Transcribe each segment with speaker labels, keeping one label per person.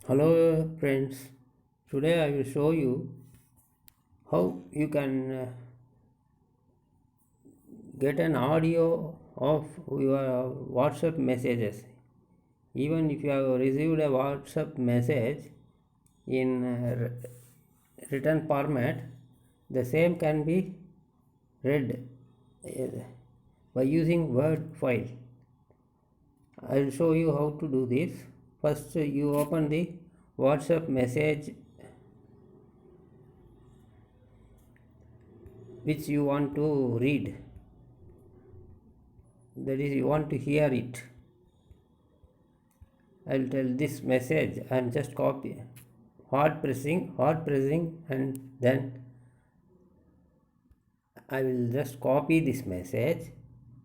Speaker 1: Hello friends, today I will show you how you can get an audio of your WhatsApp messages. Even if you have received a WhatsApp message in written format, the same can be read by using Word file. I will show you how to do this. First, you open the WhatsApp message which you want to read, that is, you want to hear it. I will tell this message. I am just copy, hard pressing, and then I will just copy this message.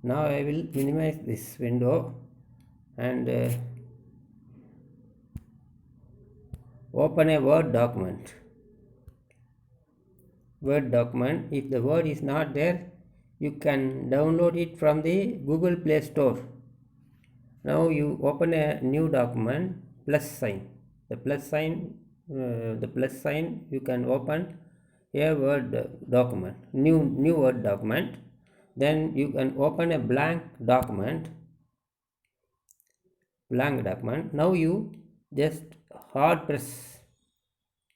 Speaker 1: Now I will minimize this window and open a Word document. If the word is not there, you can download it from the Google Play Store. Now you open a new document, plus sign. The plus sign you can open a Word document, new Word document. Then you can open a blank document. Now you just hard press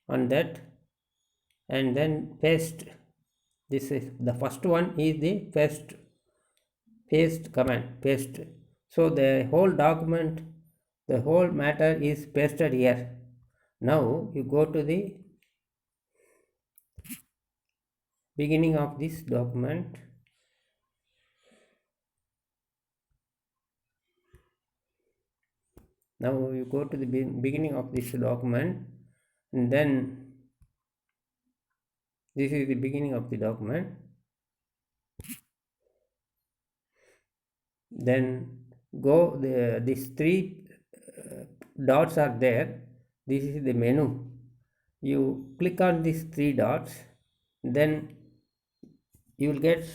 Speaker 1: on that and then paste. This is the first one, is the paste command, paste. So the whole document, the whole matter is pasted here. Now you go to the beginning of this document. Now you go to the beginning of this document, and then this is the beginning of the document. Then go, these three dots are there. This is the menu. You click on these three dots, then you will get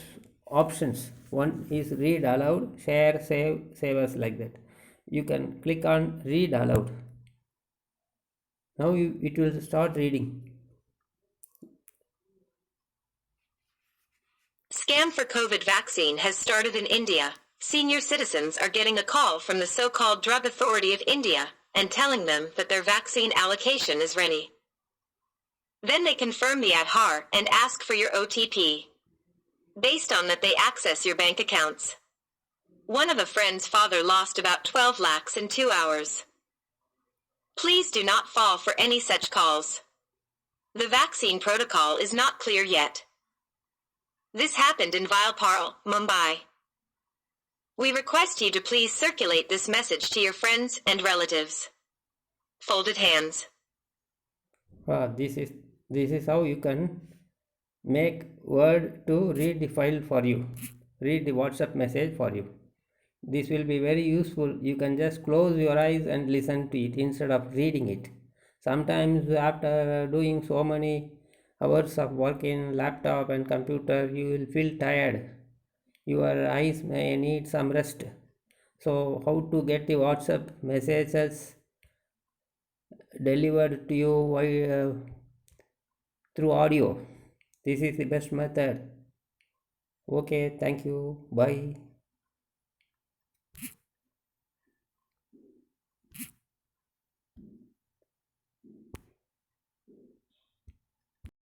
Speaker 1: options. One is read aloud, share, save as, like that. You can click on read aloud. Now it will start reading.
Speaker 2: Scam for COVID vaccine has started in India. Senior citizens are getting a call from the so-called Drug Authority of India and telling them that their vaccine allocation is ready. Then they confirm the Aadhaar and ask for your OTP. Based on that, they access your bank accounts. One of a friend's father lost about 12 lakhs in 2 hours. Please do not fall for any such calls. The vaccine protocol is not clear yet. This happened in Vilpal, Mumbai. We request you to please circulate this message to your friends and relatives. Folded hands.
Speaker 1: This is how you can make Word to read the file for you, read the WhatsApp message for you. This will be very useful. You can just close your eyes and listen to it instead of reading it. Sometimes after doing so many hours of work in laptop and computer, you will feel tired. Your eyes may need some rest. So how to get the WhatsApp messages delivered to you through audio? This is the best method. Okay, thank you. Bye.